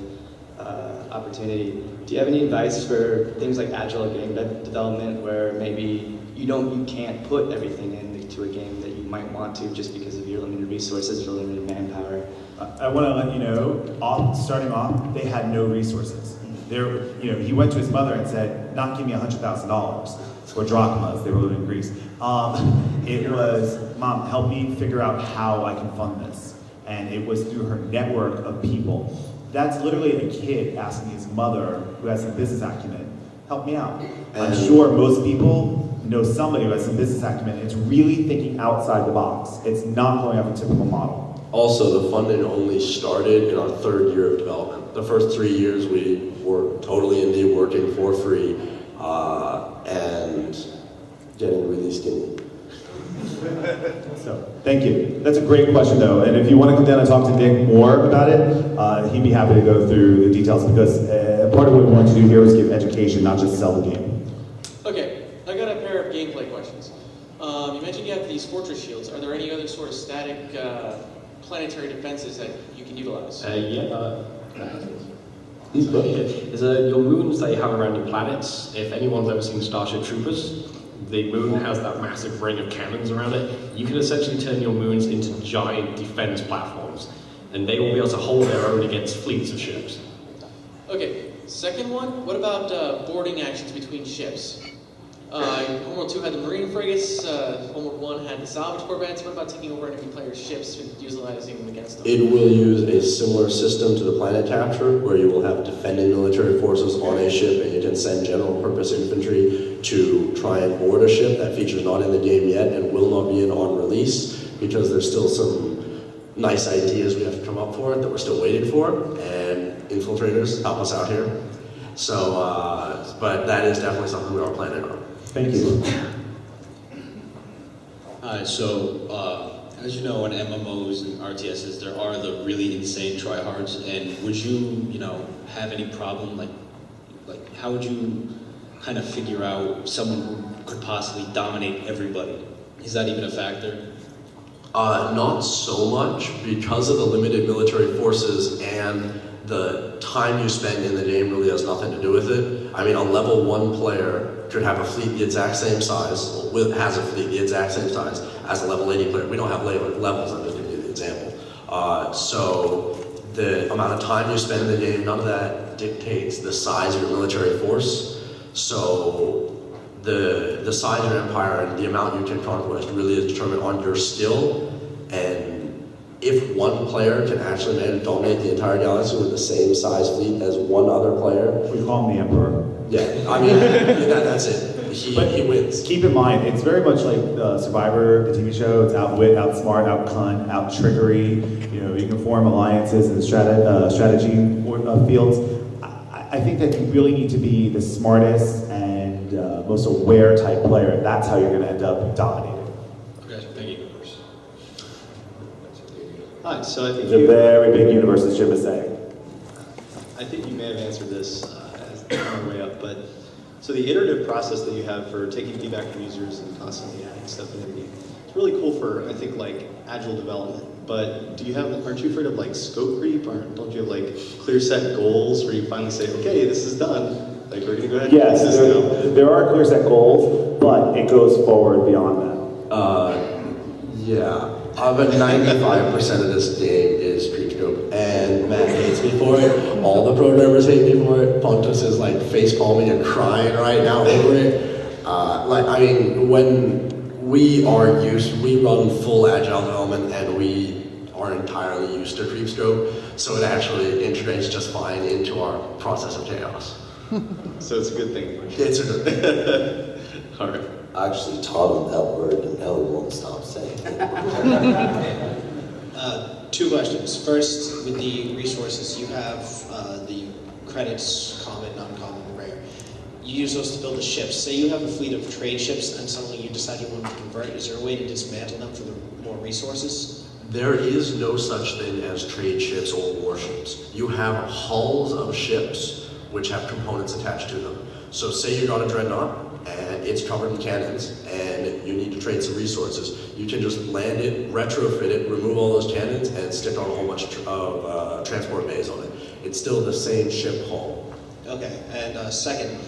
opportunity. Do you have any advice for things like agile game development where maybe you can't put everything into a game that you might want to just because of your limited resources or limited manpower? I want to let you know, starting off, they had no resources. He went to his mother and said, "Not give me $100,000 or drachmas." They were living in Greece. It was, "Mom, help me figure out how I can fund this," and it was through her network of people. That's literally a kid asking his mother, who has some business acumen, "Help me out." I'm sure most people know somebody who has some business acumen. It's really thinking outside the box. It's not going off a typical model. Also, the funding only started in our 3rd year of development. The first 3 years we were totally indie, working for free, and getting really skinny. So, thank you. That's a great question, though. And if you want to come down and talk to Nick more about it, he'd be happy to go through the details because part of what we want to do here is give education, not just sell the game. Okay, I got a pair of gameplay questions. You mentioned you have these fortress shields. Are there any other sort of static planetary defenses that you can utilize? Your moons that you have around your planets, if anyone's ever seen Starship Troopers, the moon has that massive ring of cannons around it. You can essentially turn your moons into giant defense platforms, and they will be able to hold their own against fleets of ships. Okay, second one, what about boarding actions between ships? Homeworld 2 had the marine frigates, Homeworld 1 had the salvage corvettes. What about taking over enemy players' ships and utilizing them against them? It will use a similar system to the planet capture, where you will have defending military forces on a ship, and you can send general purpose infantry to try and board a ship. That feature's not in the game yet and will not be in on release, because there's still some nice ideas we have to come up for it that we're still waiting for, and infiltrators help us out here. So, but that is definitely something we are planning on. Thank you. As you know, in MMOs and RTSs, there are the really insane tryhards. And would you, have any problem, like how would you kind of figure out someone who could possibly dominate everybody? Is that even a factor? Not so much, because of the limited military forces and the time you spend in the game really has nothing to do with it. I mean, a level 1 player could have a fleet the exact same size, has a fleet the exact same size as a level 80 player. We don't have levels, I'm just giving you the example. So the amount of time you spend in the game, none of that dictates the size of your military force. So the size of your empire and the amount you can conquest really is determined on your skill. And if one player can actually manage to dominate the entire galaxy with the same size fleet as one other player, we call him the Emperor. Yeah, I mean, that's it. He wins. Keep in mind, it's very much like Survivor, the TV show. It's outwit, outsmart, outcunt, out-trickery. You can form alliances in strategy fields. I think that you really need to be the smartest and most aware type player. That's how you're going to end up dominating. Okay, thank you. Hi, so I think it's a very big universe, as Jim is saying. I think you may have answered this as on the way up, but so the iterative process that you have for taking feedback from users and constantly adding stuff in the game, it's really cool for, I think, like agile development. But aren't you afraid of like scope creep? Or don't you have like clear set goals where you finally say, okay, this is done. Like we're gonna go ahead and Yes, fix this now. there are clear set goals, but it goes forward beyond that. Yeah. But 95% of this game is creepscope, and Matt hates me for it. All the programmers hate me for it. Pontus is like face palming and crying right now over it. When we run full agile development, and we are entirely used to creepscope, so it actually integrates just fine into our process of chaos. So it's a good thing. It's a good thing. All right. I actually taught him that word, and now he won't stop saying it. Two questions. First, with the resources, you have the credits, common, uncommon, rare. You use those to build the ships. Say you have a fleet of trade ships and suddenly you decide you want to convert. Is there a way to dismantle them for the more resources? There is no such thing as trade ships or warships. You have hulls of ships which have components attached to them. So say you got a dreadnought and it's covered in cannons and you need to trade some resources. You can just land it, retrofit it, remove all those cannons and stick on a whole bunch of transport bays on it. It's still the same ship hull. Okay, and second,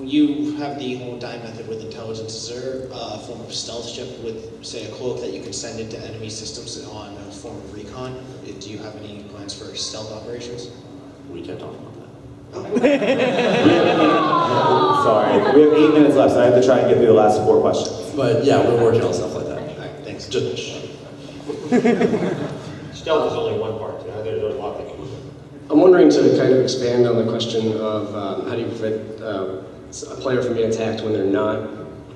you have the whole die method with intelligence. Is there a form of stealth ship with, say, a cloak that you can send into enemy systems on a form of recon? Do you have any plans for stealth operations? We can't talk about that. Sorry, we have 8 minutes left, so I have to try and get through the last 4 questions. But yeah, we're working on stuff like that. All right, thanks. Stealth is only one part. There's a lot that goes. I'm wondering to kind of expand on the question of how do you prevent a player from being attacked when they're not,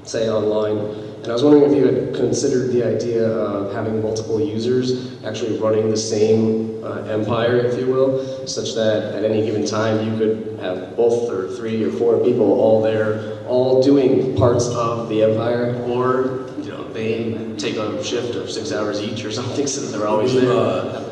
say, online. And I was wondering if you had considered the idea of having multiple users actually running the same empire, if you will, such that at any given time you could have both or 3 or 4 people all there, all doing parts of the empire, or they take a shift of 6 hours each or something so that they're always there.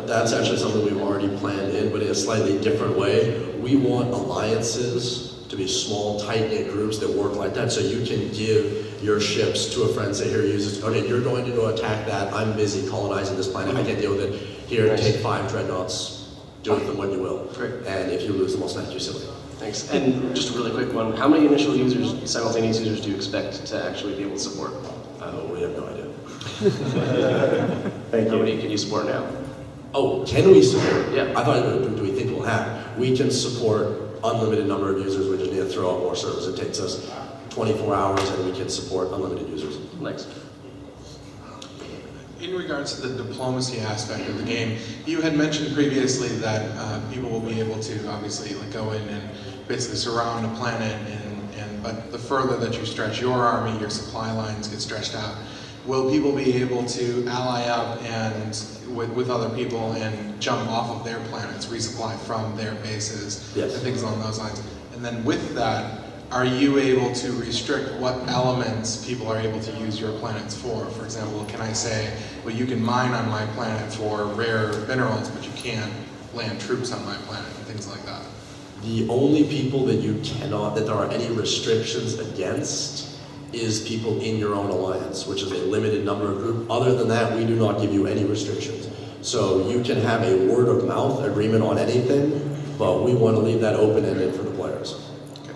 That's actually something we've already planned in, but in a slightly different way. We want alliances to be small, tight-knit groups that work like that, so you can give your ships to a friend, say, here, use this. Okay, you're going to go attack that. I'm busy colonizing this planet. I can't deal with it. Here, take 5 dreadnoughts. Do with them what you will. Great. And if you lose them, I'll smack you silly. Thanks. And just a really quick one. How many initial users, simultaneous users, do you expect to actually be able to support? We have no idea. Thank you. How many can you support now? Oh, can we support? Yeah. I thought, do we think we'll have? We can support unlimited number of users. We just need to throw out more servers. It takes us 24 hours and we can support unlimited users. Thanks. In regards to the diplomacy aspect of the game, you had mentioned previously that people will be able to obviously go in and basically surround a planet, but the further that you stretch your army, your supply lines get stretched out. Will people be able to ally up and with other people and jump off of their planets, resupply from their bases, yes, and things along those lines? And then with that, are you able to restrict what elements people are able to use your planets for? For example, can I say, well, you can mine on my planet for rare minerals, but you can't land troops on my planet and things like that? The only people that you cannot, that there are any restrictions against, is people in your own alliance, which is a limited number of groups. Other than that, we do not give you any restrictions. So you can have a word of mouth agreement on anything, but we want to leave that open-ended for the players.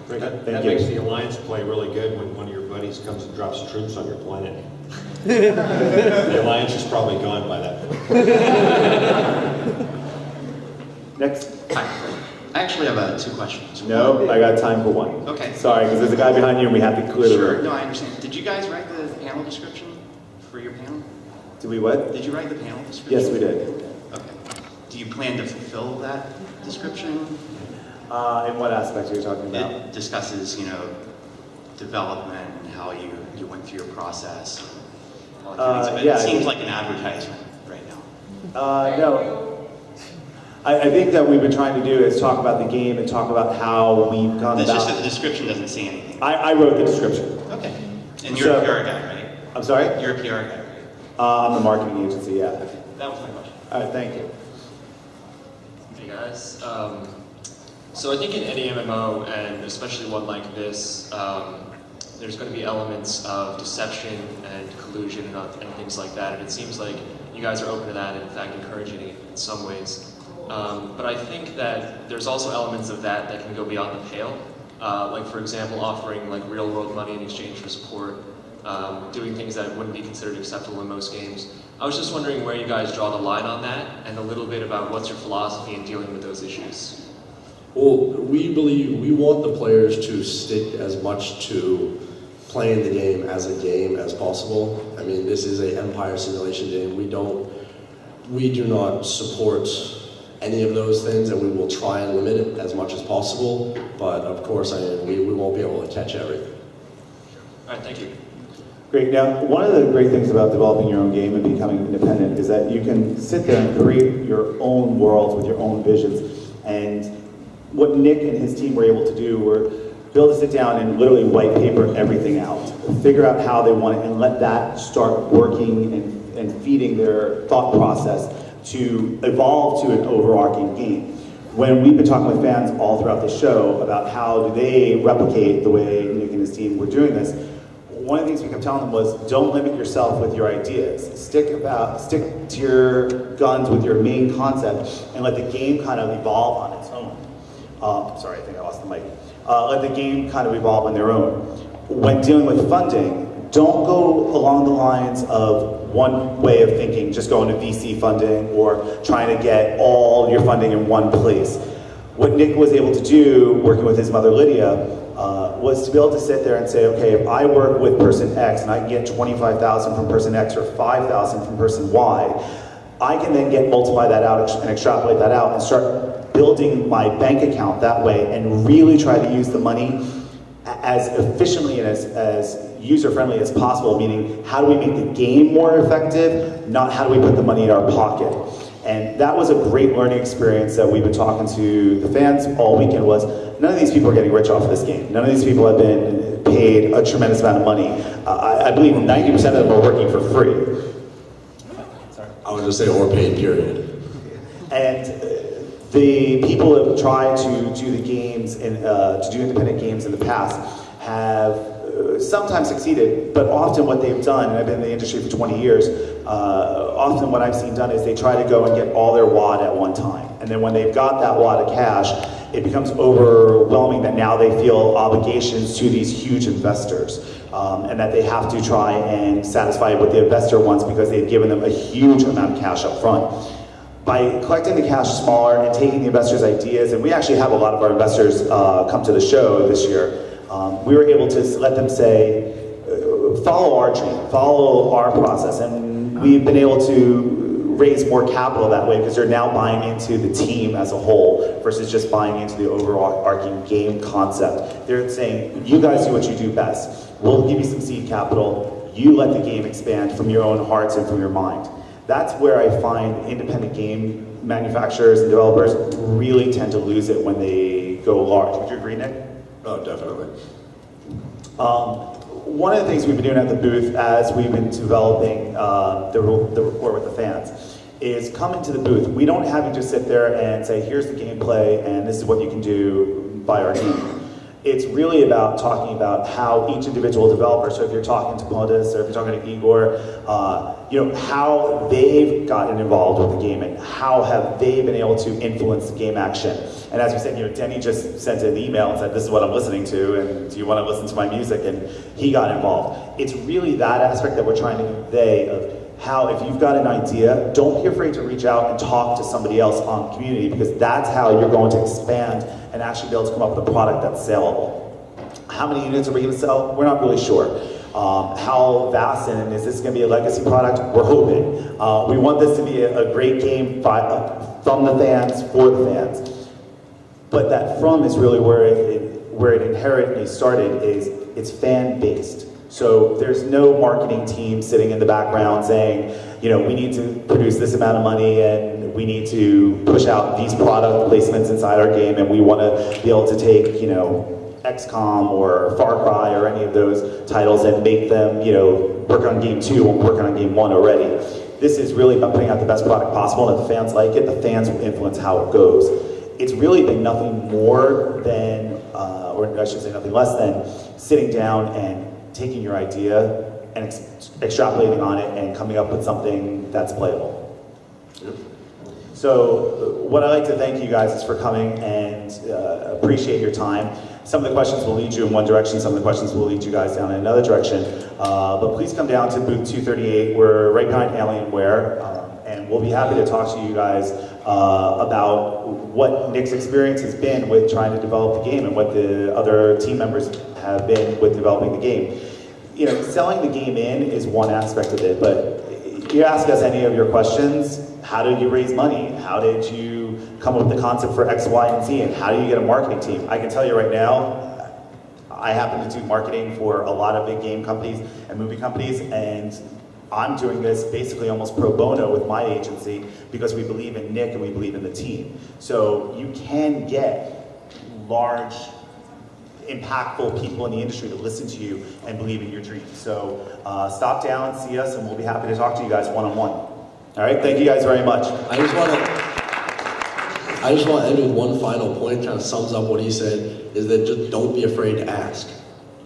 Okay. That makes the alliance play really good when one of your buddies comes and drops troops on your planet. The alliance is probably gone by that point. Next. Hi. I actually have 2 questions. No, I got time for 1. Okay. Sorry, because there's a guy behind you and we have to clear the room. Sure, no, I understand. Did you guys write the panel description for your panel? Did we what? Did you write the panel description? Yes, we did. Okay. Do you plan to fulfill that description? In what aspect are you talking about? It discusses, development and how you went through your process. It seems like an advertisement right now. No. I think that what we've been trying to do is talk about the game and talk about how we've gone It's about. just that the description doesn't say anything. I wrote the description. Okay. And you're a PR guy, right? I'm sorry? You're a PR guy, right? I'm the marketing agency, yeah. Okay. That was my question. All right, thank you. Hey guys. So I think in any MMO, and especially one like this, there's going to be elements of deception and collusion and things like that, and it seems like you guys are open to that and in fact encouraging it in some ways. But I think that there's also elements of that that can go beyond the pale. Like for example, offering like real world money in exchange for support, doing things that wouldn't be considered acceptable in most games. I was just wondering where you guys draw the line on that, and a little bit about what's your philosophy in dealing with those issues. Well, we believe we want the players to stick as much to playing the game as possible. I mean, this is an empire simulation game. We do not support any of those things, and we will try and limit it as much as possible. But of course, I mean, we won't be able to catch everything. All right, thank you. Great. Now, one of the great things about developing your own game and becoming independent is that you can sit there and create your own worlds with your own visions. And what Nick and his team were able to do were be able to sit down and literally white paper everything out, figure out how they want it, and let that start working and feeding their thought process to evolve to an overarching game. When we've been talking with fans all throughout the show about how do they replicate the way Nick and his team were doing this, one of the things we kept telling them was, don't limit yourself with your ideas. Stick to your guns with your main concept and let the game kind of evolve on its own. Sorry, I think I lost the mic. Let the game kind of evolve on their own. When dealing with funding, don't go along the lines of one way of thinking, just going to VC funding or trying to get all your funding in one place. What Nick was able to do, working with his mother Lydia, was to be able to sit there and say, okay, if I work with person X and I can get 25,000 from person X or 5,000 from person Y, I can then multiply that out and extrapolate that out and start building my bank account that way and really try to use the money as efficiently and as user-friendly as possible, meaning how do we make the game more effective, not how do we put the money in our pocket. And that was a great learning experience that we've been talking to the fans all weekend was, none of these people are getting rich off of this game. None of these people have been paid a tremendous amount of money. I believe 90% of them are working for free. I would just say or paid, period. And the people who have tried to do the games and to do independent games in the past have sometimes succeeded, but often what they've done, and I've been in the industry for 20 years, often what I've seen done is they try to go and get all their wad at one time. And then when they've got that wad of cash, it becomes overwhelming that now they feel obligations to these huge investors. And that they have to try and satisfy what the investor wants because they've given them a huge amount of cash up front. By collecting the cash smaller and taking the investors' ideas, and we actually have a lot of our investors come to the show this year, we were able to let them say, follow our dream, follow our process, and we've been able to raise more capital that way because they're now buying into the team as a whole versus just buying into the overarching game concept. They're saying, you guys do what you do best. We'll give you some seed capital, you let the game expand from your own hearts and from your mind. That's where I find independent game manufacturers and developers really tend to lose it when they go large. Would you agree, Nick? Oh, definitely. One of the things we've been doing at the booth as we've been developing the rapport with the fans is come into the booth. We don't have you just sit there and say, here's the gameplay and this is what you can do by our team. It's really about talking about how each individual developer, so if you're talking to Modus or if you're talking to Igor, how they've gotten involved with the game and how have they been able to influence the game action. And as we said, Denny just sent an email and said, this is what I'm listening to, and do you want to listen to my music? And he got involved. It's really that aspect that we're trying to convey of how if you've got an idea, don't be afraid to reach out and talk to somebody else on community because that's how you're going to expand and actually be able to come up with a product that's sellable. How many units are we going to sell? We're not really sure. How vast and is this going to be a legacy product? We're hoping. We want this to be a great game from the fans, for the fans. But that from is really where it inherently started is it's fan-based. So there's no marketing team sitting in the background saying, we need to produce this amount of money and we need to push out these product placements inside our game and we want to be able to take, XCOM or Far Cry or any of those titles and make them, work on game 2 and working on game 1 already. This is really about putting out the best product possible, and if the fans like it, the fans will influence how it goes. It's really been nothing more than, or I should say nothing less than, sitting down and taking your idea and extrapolating on it and coming up with something that's playable. So what I'd like to thank you guys is for coming and appreciate your time. Some of the questions will lead you in one direction, some of the questions will lead you guys down in another direction. But please come down to booth 238. We're right behind Alienware, and we'll be happy to talk to you guys about what Nick's experience has been with trying to develop the game and what the other team members have been with developing the game. You know, selling the game in is one aspect of it, but you ask us any of your questions, how did you raise money? How did you come up with the concept for X, Y, and Z? And how do you get a marketing team? I can tell you right now, I happen to do marketing for a lot of big game companies and movie companies, and I'm doing this basically almost pro bono with my agency because we believe in Nick and we believe in the team. So you can get large, impactful people in the industry to listen to you and believe in your dreams. So stop down, see us, and we'll be happy to talk to you guys one-on-one. All right, thank you guys very much. I just want to end with one final point, kind of sums up what he said, is that just don't be afraid to ask.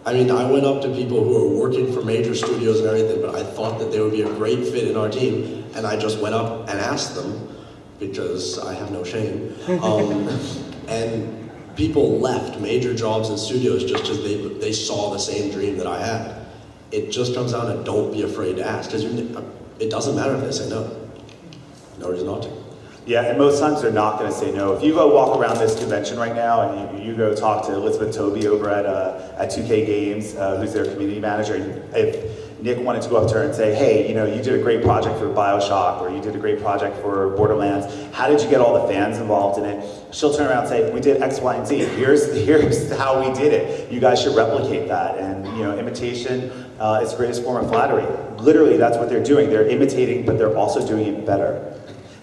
I mean, I went up to people who are working for major studios and everything, but I thought that they would be a great fit in our team, and I just went up and asked them, because I have no shame. And people left major jobs in studios just because they saw the same dream that I had. It just comes down to don't be afraid to ask, because it doesn't matter if they say no. No reason not to. Yeah, and most times they're not going to say no. If you go walk around this convention right now and you go talk to Elizabeth Toby over at 2K Games, who's their community manager, and if Nick wanted to go up to her and say, hey, you know, you did a great project for BioShock, or you did a great project for Borderlands, how did you get all the fans involved in it? She'll turn around and say, we did X, Y, and Z. Here's how we did it. You guys should replicate that. And, you know, imitation is the greatest form of flattery. Literally, that's what they're doing. They're imitating, but they're also doing it better,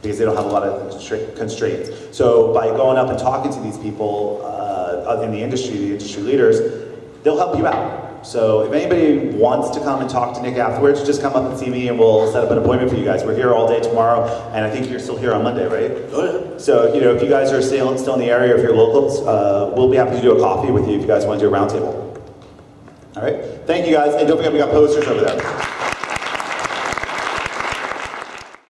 because they don't have a lot of constraints. So by going up and talking to these people in the industry leaders, they'll help you out. So if anybody wants to come and talk to Nick afterwards, just come up and see me and we'll set up an appointment for you guys. We're here all day tomorrow, and I think you're still here on Monday, right? Oh yeah. So, you know, if you guys are still in the area, if you're locals, we'll be happy to do a coffee with you if you guys want to do a roundtable. All right? Thank you guys, and don't forget we got posters over there.